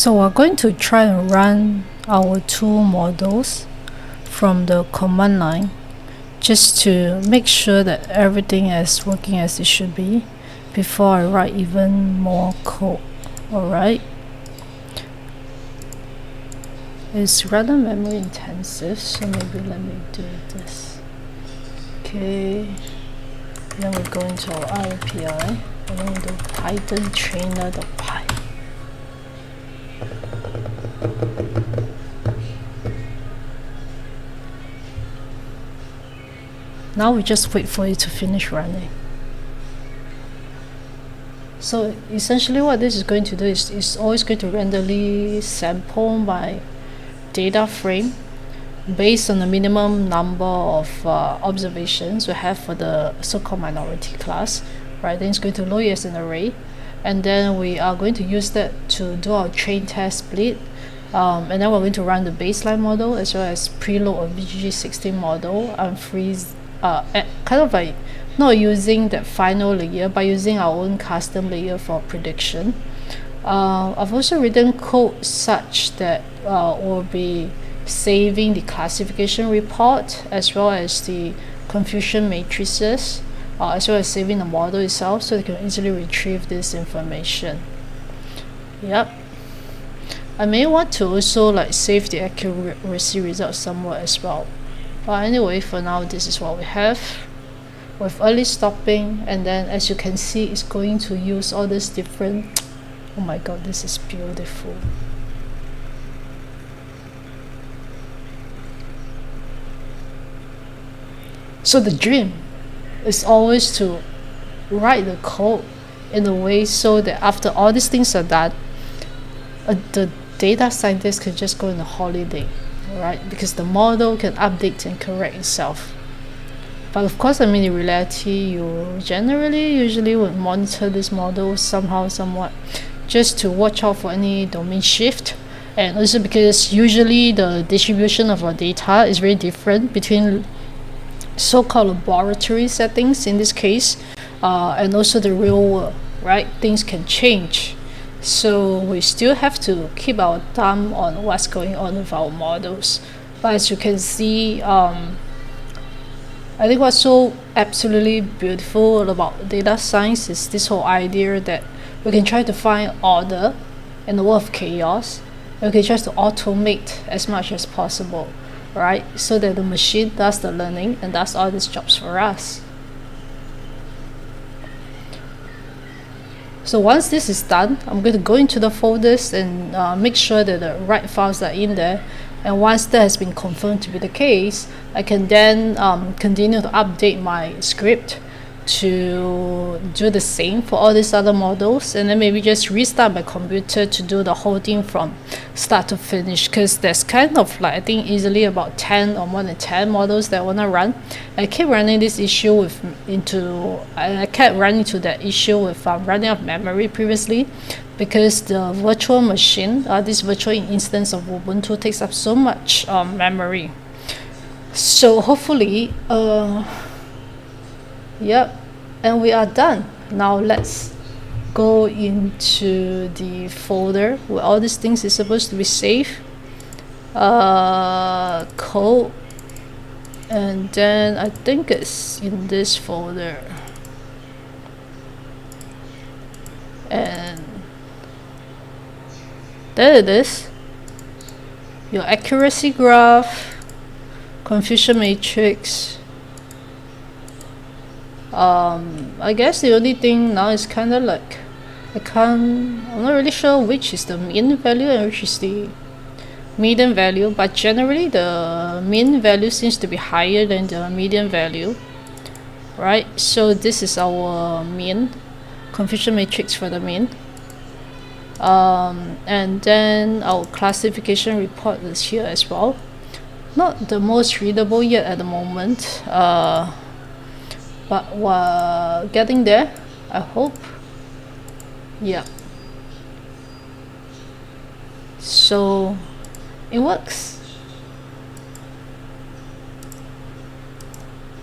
So we're going to try and run our two models from the command line just to make sure that everything is working as it should be before I write even more code. Alright, it's rather memory intensive, so maybe let me do this. Okay, then we go into our RPI and then we do Python trainer.py. Now we just wait for it to finish running. So essentially what this is going to do is it's always going to randomly sample my data frame based on the minimum number of observations we have for the so-called minority class, right? Then it's going to load it as an array, and then we are going to use that to do our train test split, and then we're going to run the baseline model as well as preload a VGG16 model and freeze kind of like not using that final layer but using our own custom layer for prediction. I've also written code such that we'll be saving the classification report as well as the confusion matrices, as well as saving the model itself so they can easily retrieve this information. Yep. I may want to also like save the accuracy results somewhere as well. But anyway, for now this is what we have with early stopping, and then as you can see it's going to use all these different, oh my god, this is beautiful. So the dream is always to write the code in a way so that after all these things are done, the data scientist can just go on a holiday, right? Because the model can update and correct itself. But of course, I mean, in reality, you usually would monitor this model somehow, somewhat, just to watch out for any domain shift. And also because usually the distribution of our data is very different between so-called laboratory settings in this case, and also the real world, right? Things can change. So we still have to keep our thumb on what's going on with our models. But as you can see, I think what's so absolutely beautiful about data science is this whole idea that we can try to find order in the world of chaos, and we can try to automate as much as possible, right? So that the machine does the learning and does all these jobs for us. So once this is done, I'm going to go into the folders and make sure that the right files are in there. And once that has been confirmed to be the case, I can then continue to update my script to do the same for all these other models, and then maybe just restart my computer to do the whole thing from start to finish, because there's kind of like I think easily about 10 or more than 10 models that I want to run. I kept running this issue I kept running into that issue with running out of memory previously, because the virtual machine, this virtual instance of Ubuntu takes up so much memory. So hopefully yep, and we are done. Now let's go into the folder where all these things is supposed to be saved. Code, and then I think it's in this folder. And there it is. Your accuracy graph, confusion matrix. I guess the only thing now is kind of like I'm not really sure which is the mean value and which is the median value, but generally the mean value seems to be higher than the median value, right? So this is our mean, confusion matrix for the mean, and then our classification report is here as well. Not the most readable yet at the moment, but we're getting there, I hope. Yeah. So it works.